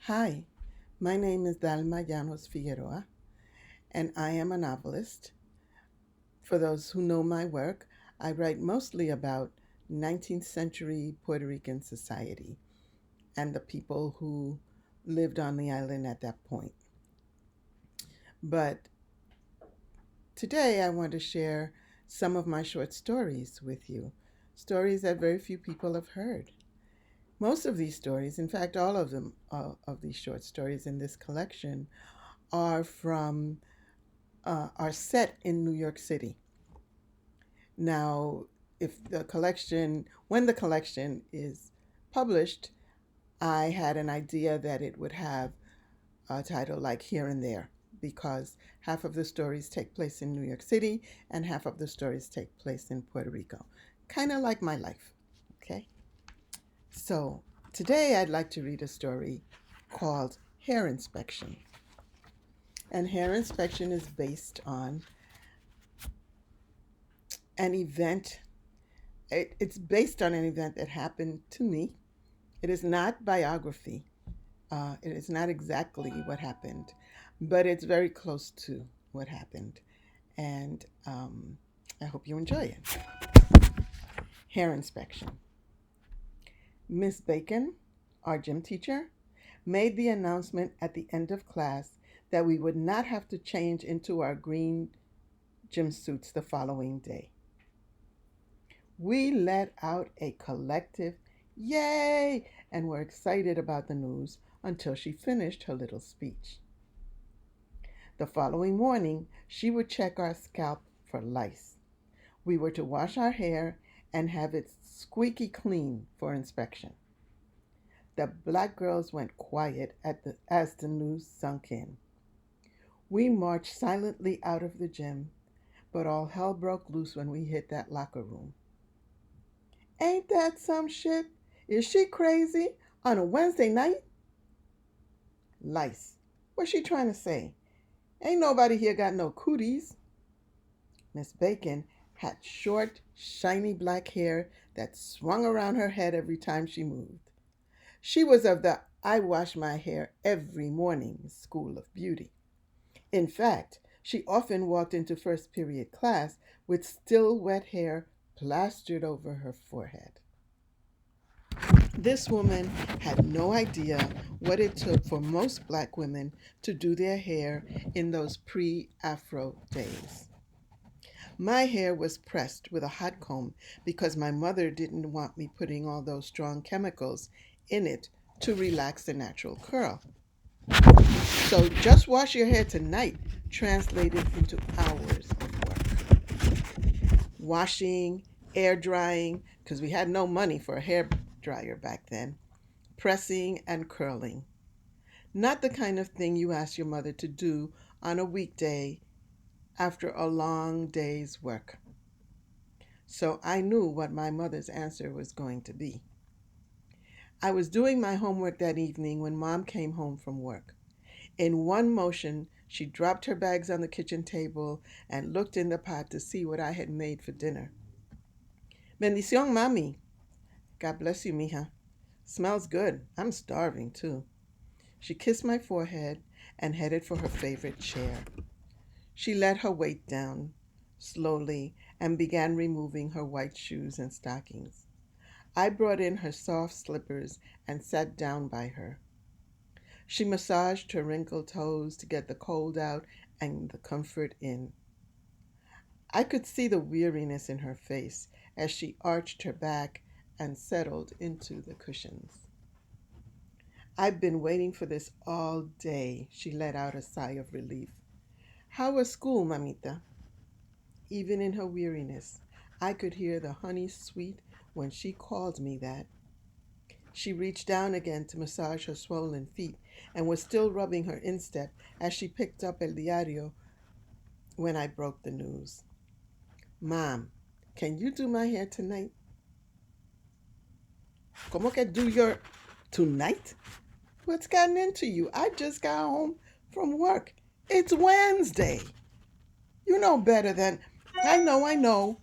Hi, my name is Dahlma Llanos-Figueroa, and I am a novelist. For those who know my work, I write mostly about 19th century Puerto Rican society and the people who lived on the island at that point. But today I want to share some of my short stories with you, stories that very few people have heard. Most of these stories, in fact, all of them, of these short stories in this collection, are from are set in New York City. Now, when the collection is published, I had an idea that it would have a title like Here and There, because half of the stories take place in New York City and half of the stories take place in Puerto Rico. Kind of like my life. Okay. So today I'd like to read a story called Hair Inspection. And hair inspection is based on an event. It's based on an event that happened to me. It is not biography. It is not exactly what happened, but it's very close to what happened. And I hope you enjoy it. Hair inspection. Miss Bacon, our gym teacher, made the announcement at the end of class that we would not have to change into our green gym suits the following day. We let out a collective yay and were excited about the news until she finished her little speech. The following morning, she would check our scalp for lice. We were to wash our hair and have it squeaky clean for inspection. The black girls went quiet as the news sunk in. We marched silently out of the gym, but all hell broke loose when we hit that locker room. Ain't that some shit? Is she crazy? On a Wednesday night? Lice. What's she trying to say? Ain't nobody here got no cooties. Miss Bacon had short, shiny black hair that swung around her head every time she moved. She was of the I wash my hair every morning school of beauty. In fact, she often walked into first period class with still wet hair plastered over her forehead. This woman had no idea what it took for most black women to do their hair in those pre Afro days. My hair was pressed with a hot comb because my mother didn't want me putting all those strong chemicals in it to relax the natural curl. So just wash your hair tonight translated into hours of work. Washing, air drying, because we had no money for a hair dryer back then, pressing and curling. Not the kind of thing you ask your mother to do on a weekday after a long day's work. So I knew what my mother's answer was going to be. I was doing my homework that evening when Mom came home from work. In one motion, she dropped her bags on the kitchen table and looked in the pot to see what I had made for dinner. Bendición, Mami. God bless you, mija. Smells good. I'm starving, too. She kissed my forehead and headed for her favorite chair. She let her weight down slowly and began removing her white shoes and stockings. I brought in her soft slippers and sat down by her. She massaged her wrinkled toes to get the cold out and the comfort in. I could see the weariness in her face as she arched her back and settled into the cushions. I've been waiting for this all day, she let out a sigh of relief. How was school, mamita? Even in her weariness, I could hear the honey sweet when she called me that. She reached down again to massage her swollen feet and was still rubbing her instep as she picked up El Diario when I broke the news. Mom, can you do my hair tonight? ¿Cómo que do your tonight? What's gotten into you? I just got home from work. It's Wednesday. You know better than I know.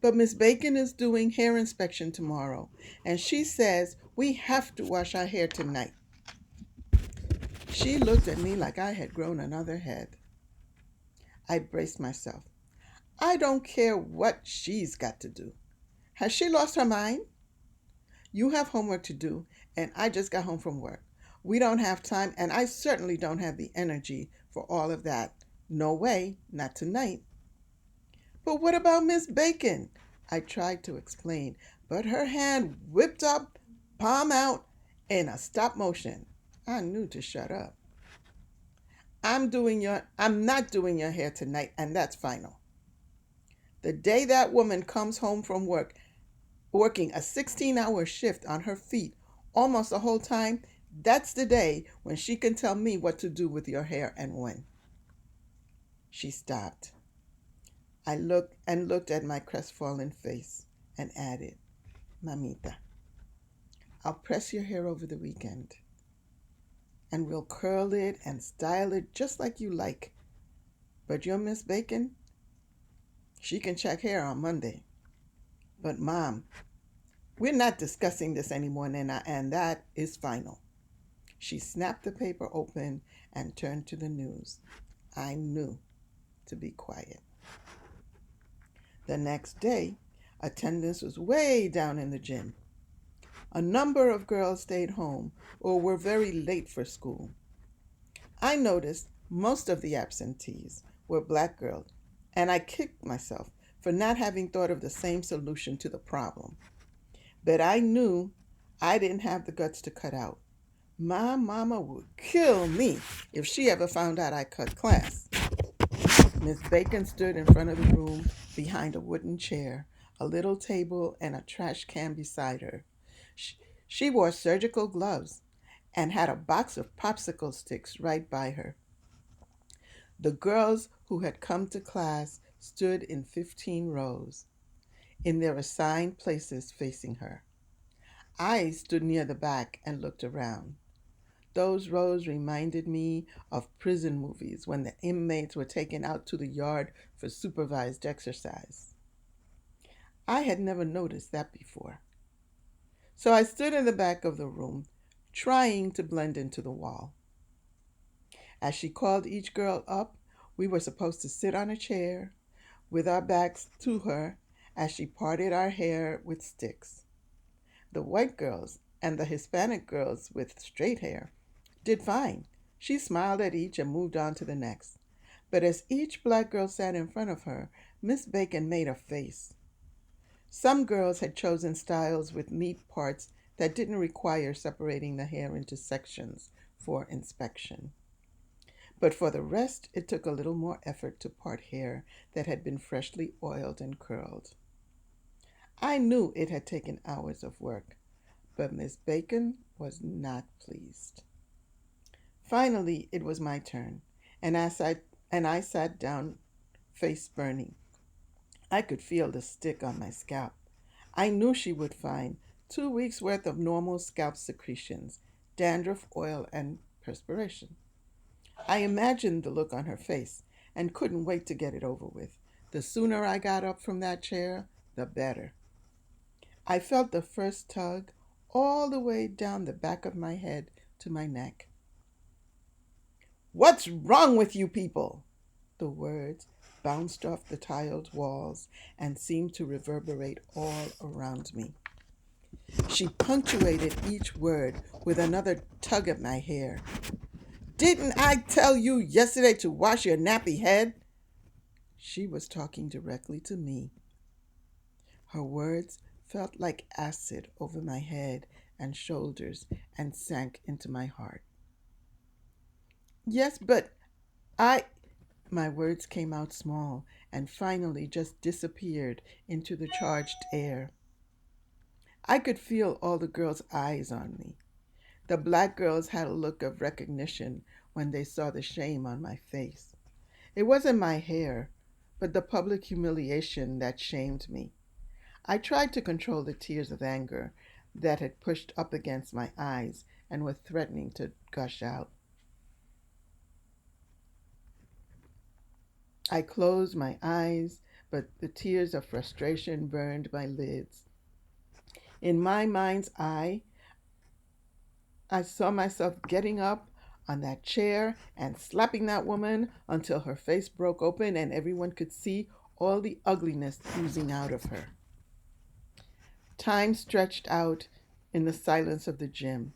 But Miss Bacon is doing hair inspection tomorrow, and she says we have to wash our hair tonight. She looked at me like I had grown another head. I braced myself. I don't care what she's got to do. Has she lost her mind? You have homework to do, and I just got home from work. We don't have time, and I certainly don't have the energy for all of that. No way, not tonight. But what about Miss Bacon? I tried to explain, but her hand whipped up, palm out, in a stop motion. I knew to shut up. I'm not doing your hair tonight, and that's final. The day that woman comes home from work, working a 16-hour shift on her feet almost the whole time, that's the day when she can tell me what to do with your hair and when. She stopped. I looked at my crestfallen face and added, Mamita, I'll press your hair over the weekend and we'll curl it and style it just like you like. But your Miss Bacon, she can check hair on Monday. But Mom, we're not discussing this anymore, Nana, and that is final. She snapped the paper open and turned to the news. I knew to be quiet. The next day, attendance was way down in the gym. A number of girls stayed home or were very late for school. I noticed most of the absentees were black girls, and I kicked myself for not having thought of the same solution to the problem. But I knew I didn't have the guts to cut out. My mama would kill me if she ever found out I cut class. Miss Bacon stood in front of the room behind a wooden chair, a little table, and a trash can beside her. She wore surgical gloves and had a box of popsicle sticks right by her. The girls who had come to class stood in 15 rows, in their assigned places facing her. I stood near the back and looked around. Those rows reminded me of prison movies when the inmates were taken out to the yard for supervised exercise. I had never noticed that before. So I stood in the back of the room, trying to blend into the wall. As she called each girl up, we were supposed to sit on a chair with our backs to her as she parted our hair with sticks. The white girls and the Hispanic girls with straight hair did fine. She smiled at each and moved on to the next. But as each black girl sat in front of her, Miss Bacon made a face. Some girls had chosen styles with neat parts that didn't require separating the hair into sections for inspection. But for the rest, it took a little more effort to part hair that had been freshly oiled and curled. I knew it had taken hours of work, but Miss Bacon was not pleased. Finally, it was my turn, and I sat down, face burning. I could feel the stick on my scalp. I knew she would find 2 weeks' worth of normal scalp secretions, dandruff, oil, and perspiration. I imagined the look on her face and couldn't wait to get it over with. The sooner I got up from that chair, the better. I felt the first tug all the way down the back of my head to my neck. What's wrong with you people? The words bounced off the tiled walls and seemed to reverberate all around me. She punctuated each word with another tug at my hair. Didn't I tell you yesterday to wash your nappy head? She was talking directly to me. Her words felt like acid over my head and shoulders and sank into my heart. Yes, but I... My words came out small and finally just disappeared into the charged air. I could feel all the girls' eyes on me. The black girls had a look of recognition when they saw the shame on my face. It wasn't my hair, but the public humiliation that shamed me. I tried to control the tears of anger that had pushed up against my eyes and were threatening to gush out. I closed my eyes, but the tears of frustration burned my lids. In my mind's eye, I saw myself getting up on that chair and slapping that woman until her face broke open and everyone could see all the ugliness oozing out of her. Time stretched out in the silence of the gym.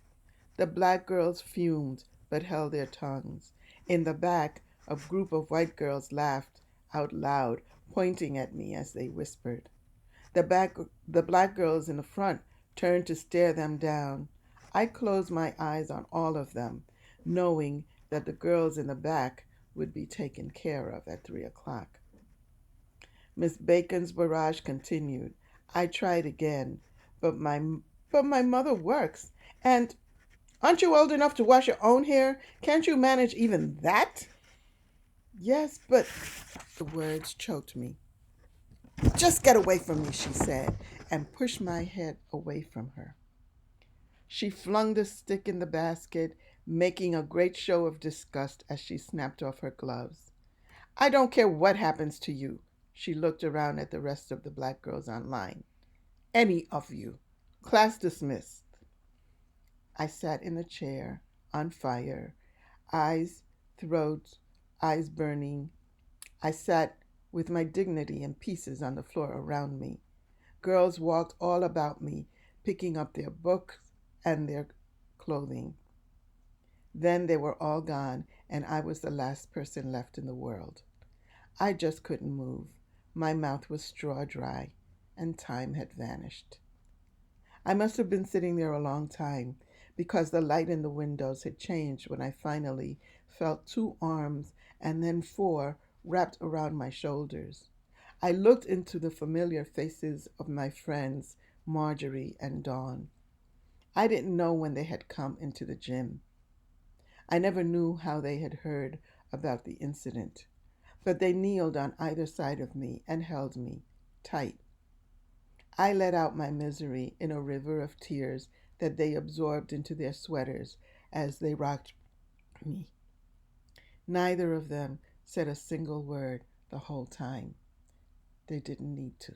The black girls fumed but held their tongues. In the back, a group of white girls laughed out loud, pointing at me as they whispered. The, back, the black girls in the front turned to stare them down. I closed my eyes on all of them, knowing that the girls in the back would be taken care of at 3 o'clock. Miss Bacon's barrage continued. I tried again, but my mother works. And aren't you old enough to wash your own hair? Can't you manage even that? Yes, but the words choked me. Just get away from me, she said, and pushed my head away from her. She flung the stick in the basket, making a great show of disgust as she snapped off her gloves. I don't care what happens to you. She looked around at the rest of the black girls online. Any of you. Class dismissed. I sat in a chair, on fire, eyes, throat, eyes burning. I sat with my dignity in pieces on the floor around me. Girls walked all about me, picking up their books and their clothing. Then they were all gone, and I was the last person left in the world. I just couldn't move. My mouth was straw dry, and time had vanished. I must have been sitting there a long time, because the light in the windows had changed when I finally felt 2 arms and then 4 wrapped around my shoulders. I looked into the familiar faces of my friends, Marjorie and Dawn. I didn't know when they had come into the gym. I never knew how they had heard about the incident, but they kneeled on either side of me and held me tight. I let out my misery in a river of tears that they absorbed into their sweaters as they rocked me. Neither of them said a single word the whole time. They didn't need to.